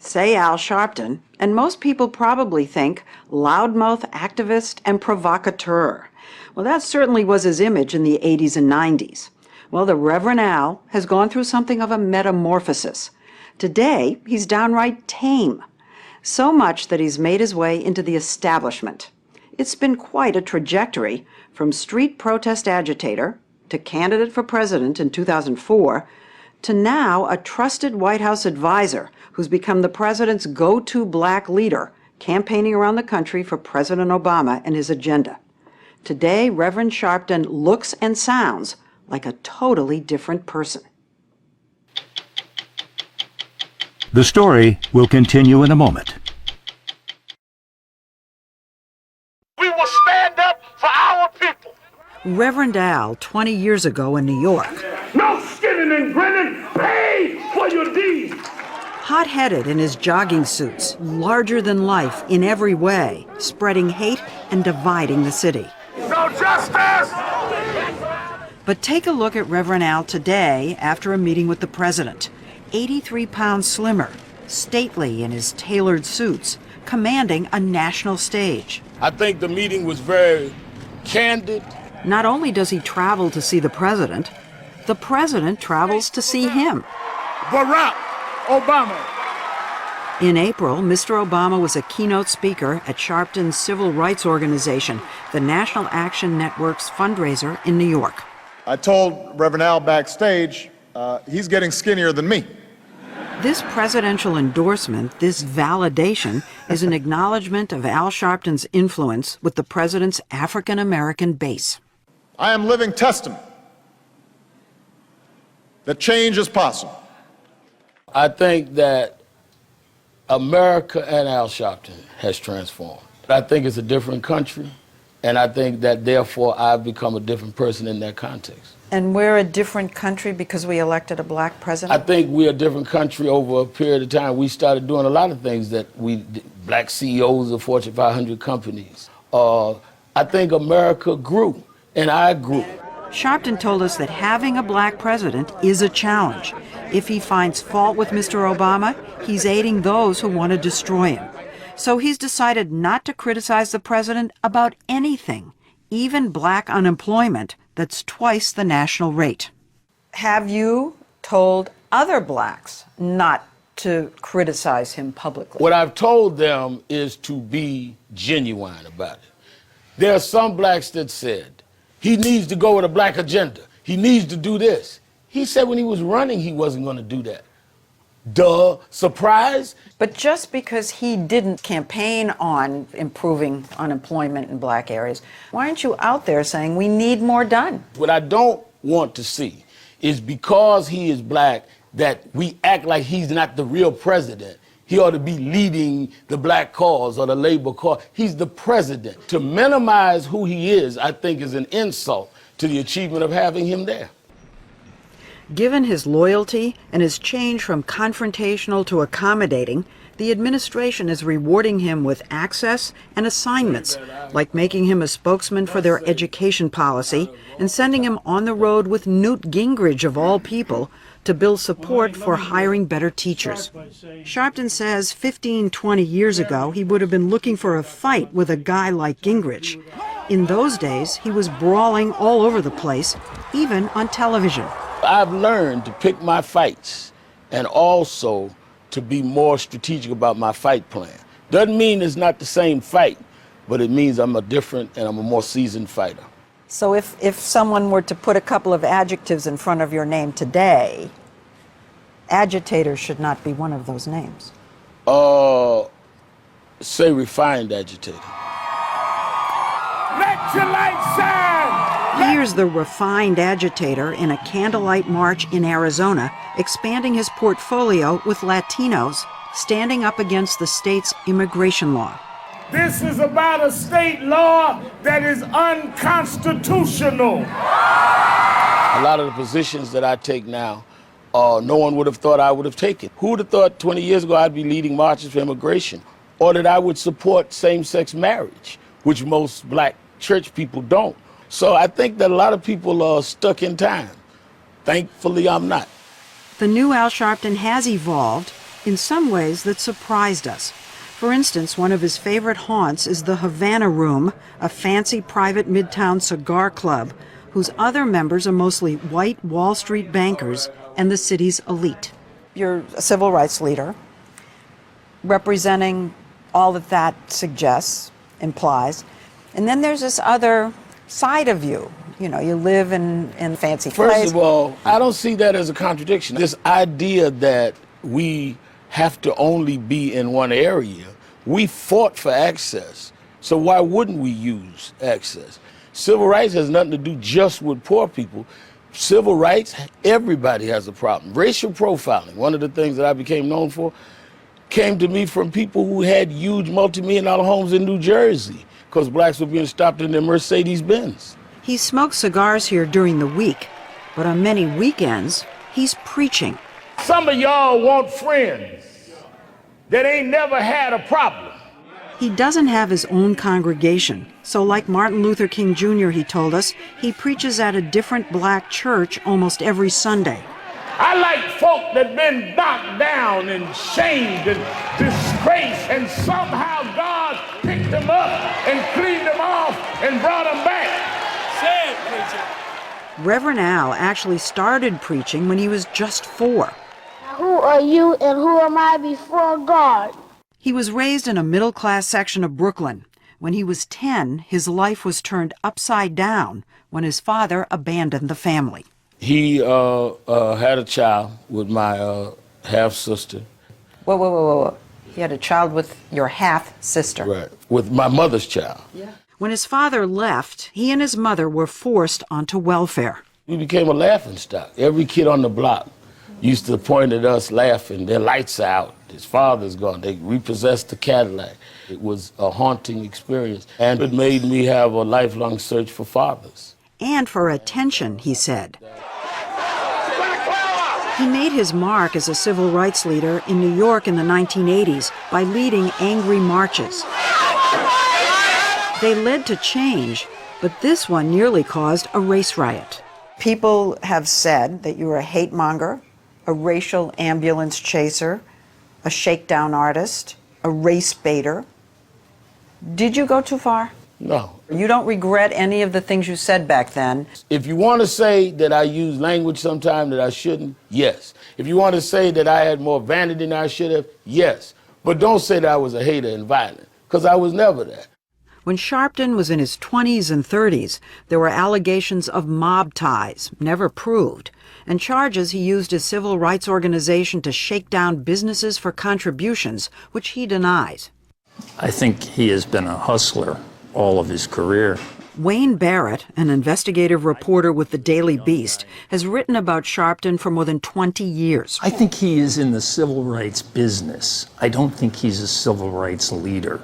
Say Al Sharpton, and most people probably think loudmouth activist and provocateur. Well, that certainly was his image in the 80s and 90s. Well, the Reverend Al has gone through something of a metamorphosis. Today, he's downright tame. So much that he's made his way into the establishment. It's been quite a trajectory, from street protest agitator to candidate for president in 2004 to now a trusted White House advisor who's become the president's go-to black leader, campaigning around the country for President Obama and his agenda. Today, Reverend Sharpton looks and sounds like a totally different person. The story will continue in a moment. We will stand up for our people. Reverend Al, 20 years ago in New York. No skinning and grinning. Pay for your deeds. Hot-headed in his jogging suits, larger than life in every way, spreading hate and dividing the city. No justice. But take a look at Reverend Al today after a meeting with the president. 83 pounds slimmer, stately in his tailored suits, commanding a national stage. I think the meeting was very candid. Not only does he travel to see the president travels to see him. Barack Obama. In April, Mr. Obama was a keynote speaker at Sharpton's civil rights organization, the National Action Network's fundraiser in New York. I told Reverend Al backstage, he's getting skinnier than me. This presidential endorsement, this validation, is an acknowledgement of Al Sharpton's influence with the president's African-American base. I am living testament that change is possible. I think that America and Al Sharpton has transformed. I think it's a different country, and I think that therefore I've become a different person in that context. And we're a different country because we elected a black president? I think we're a different country over a period of time. We started doing a lot of things that black CEOs of Fortune 500 companies. I think America grew, and I grew. Sharpton told us that having a black president is a challenge. If he finds fault with Mr. Obama, he's aiding those who want to destroy him. So he's decided not to criticize the president about anything, even black unemployment that's twice the national rate. Have you told other blacks not to criticize him publicly? What I've told them is to be genuine about it. There are some blacks that said, he needs to go with a black agenda. He needs to do this. He said when he was running, he wasn't going to do that. Duh, surprise? But just because he didn't campaign on improving unemployment in black areas, why aren't you out there saying we need more done? What I don't want to see is because he is black that we act like he's not the real president. He ought to be leading the black cause or the labor cause. He's the president. To minimize who he is, I think, is an insult to the achievement of having him there. Given his loyalty and his change from confrontational to accommodating, the administration is rewarding him with access and assignments, like making him a spokesman for their education policy and sending him on the road with Newt Gingrich, of all people, to build support for hiring better teachers. Sharpton says 15, 20 years ago, he would have been looking for a fight with a guy like Gingrich. In those days, he was brawling all over the place, even on television. I've learned to pick my fights and also to be more strategic about my fight plan. Doesn't mean it's not the same fight, but it means I'm a different and I'm a more seasoned fighter. So if someone were to put a couple of adjectives in front of your name today, agitator should not be one of those names. Say refined agitator. Let your light shine. Here's the refined agitator in a candlelight march in Arizona, expanding his portfolio with Latinos, standing up against the state's immigration law. This is about a state law that is unconstitutional. A lot of the positions that I take now, no one would have thought I would have taken. Who would have thought 20 years ago I'd be leading marches for immigration, or that I would support same-sex marriage, which most black church people don't. So I think that a lot of people are stuck in time. Thankfully, I'm not. The new Al Sharpton has evolved, in some ways that surprised us. For instance, one of his favorite haunts is the Havana Room, a fancy private midtown cigar club whose other members are mostly white Wall Street bankers and the city's elite. You're a civil rights leader, representing all that that suggests, implies. And then there's this other side of you. You know, you live in fancy places. First of all, I don't see that as a contradiction. This idea that we have to only be in one area, we fought for access. So why wouldn't we use access? Civil rights has nothing to do just with poor people. Civil rights, everybody has a problem. Racial profiling, one of the things that I became known for, came to me from people who had huge multi-million-dollar homes in New Jersey because blacks were being stopped in their Mercedes-Benz. He smokes cigars here during the week, but on many weekends, he's preaching. Some of y'all want friends that ain't never had a problem. He doesn't have his own congregation, so like Martin Luther King Jr., he told us, he preaches at a different black church almost every Sunday. I like folk that been knocked down and shamed and disgraced, and somehow God picked them up and cleaned them off and brought them back. Say it, preacher. Reverend Al actually started preaching when he was just 4. Who are you and who am I before God? He was raised in a middle-class section of Brooklyn. When he was 10, his life was turned upside down when his father abandoned the family. He had a child with my half-sister. Whoa. He had a child with your half-sister. Right, with my mother's child. Yeah. When his father left, he and his mother were forced onto welfare. We became a laughingstock. Every kid on the block used to point at us laughing. Their lights are out. His father's gone. They repossessed the Cadillac. It was a haunting experience. And it made me have a lifelong search for fathers. And for attention, he said. He made his mark as a civil rights leader in New York in the 1980s by leading angry marches. They led to change, but this one nearly caused a race riot. People have said that you were a hate monger, a racial ambulance chaser, a shakedown artist, a race baiter. Did you go too far? No. You don't regret any of the things you said back then? If you want to say that I use language sometime that I shouldn't, yes. If you want to say that I had more vanity than I should have, yes. But don't say that I was a hater and violent, because I was never that. When Sharpton was in his 20s and 30s, there were allegations of mob ties, never proved, and charges he used his civil rights organization to shake down businesses for contributions, which he denies. I think he has been a hustler all of his career. Wayne Barrett, an investigative reporter with the Daily Beast, has written about Sharpton for more than 20 years. I think he is in the civil rights business. I don't think he's a civil rights leader.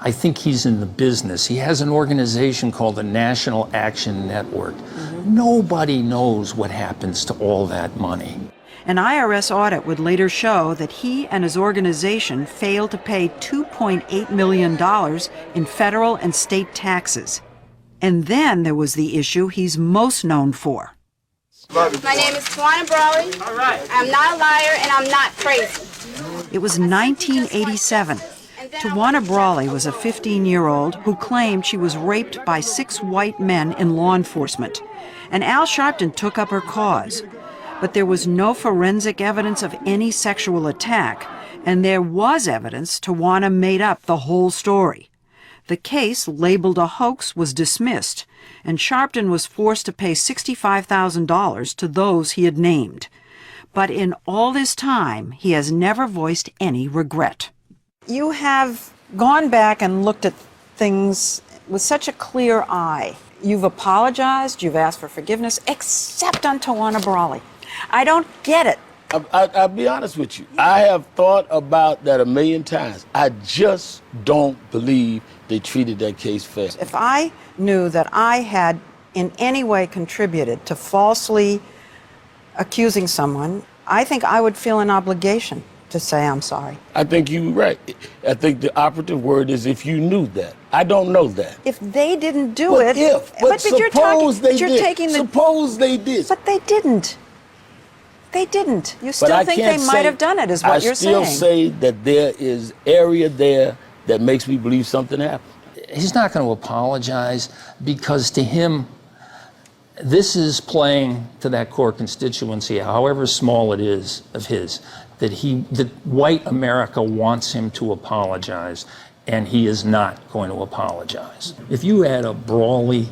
I think he's in the business. He has an organization called the National Action Network. Nobody knows what happens to all that money. An IRS audit would later show that he and his organization failed to pay $2.8 million in federal and state taxes. And then there was the issue he's most known for. My name is Tawana Brawley. All right. I'm not a liar and I'm not crazy. It was 1987. Tawana Brawley was a 15-year-old who claimed she was raped by 6 white men in law enforcement. And Al Sharpton took up her cause. But there was no forensic evidence of any sexual attack, and there was evidence Tawana made up the whole story. The case, labeled a hoax, was dismissed, and Sharpton was forced to pay $65,000 to those he had named. But in all this time, he has never voiced any regret. You have gone back and looked at things with such a clear eye. You've apologized, you've asked for forgiveness, except on Tawana Brawley. I don't get it. I'll be honest with you. I have thought about that a million times. I just don't believe they treated that case fair. If I knew that I had in any way contributed to falsely accusing someone, I think I would feel an obligation to say I'm sorry. I think you're right. I think the operative word is if you knew that. I don't know that. If they didn't do it... But suppose they did. Taking the, suppose they did. But they didn't. They didn't. You But still I think can't they might say- have done it, is what you're saying. I still say that there is area there that makes me believe something happened. He's not going to apologize because to him, this is playing to that core constituency, however small it is of his, that white America wants him to apologize, and he is not going to apologize. If you had a Brawley,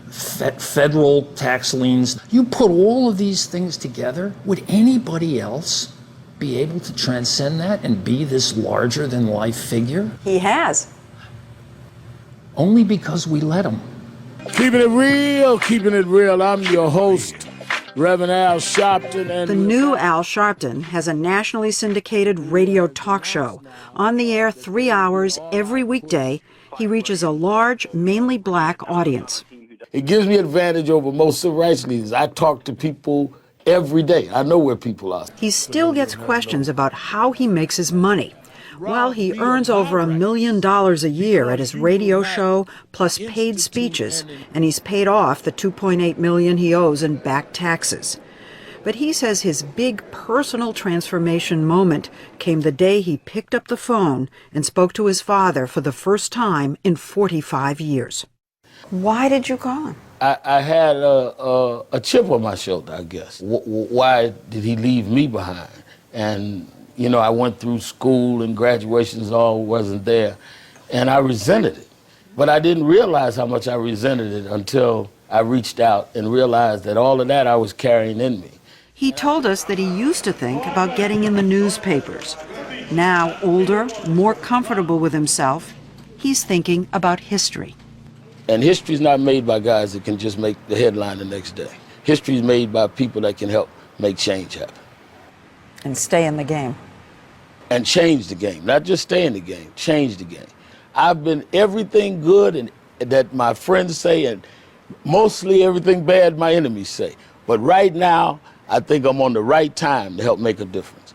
federal tax liens, you put all of these things together, would anybody else be able to transcend that and be this larger than life figure? He has. Only because we let him. Keeping it real, keeping it real. I'm your host, Reverend Al Sharpton. And The new Al Sharpton has a nationally syndicated radio talk show. On the air 3 hours every weekday, he reaches a large, mainly black audience. it gives me advantage over most civil rights leaders. I talk to people every day. I know where people are. He still gets questions about how he makes his money. Well, he earns over $1 million a year at his radio show, plus paid speeches, and he's paid off the $2.8 million he owes in back taxes. But he says his big personal transformation moment came the day he picked up the phone and spoke to his father for the first time in 45 years. Why did you call him? I had a chip on my shoulder, I guess. Why did he leave me behind? And, you know, I went through school and graduations, all wasn't there, and I resented it. But I didn't realize how much I resented it until I reached out and realized that all of that I was carrying in me. He told us that he used to think about getting in the newspapers. Now, older, more comfortable with himself, he's thinking about history. And history's not made by guys that can just make the headline the next day. History's made by people that can help make change happen. And stay in the game. And change the game, not just stay in the game, change the game. I've been everything good and that my friends say, and mostly everything bad my enemies say. But right now, I think I'm on the right time to help make a difference.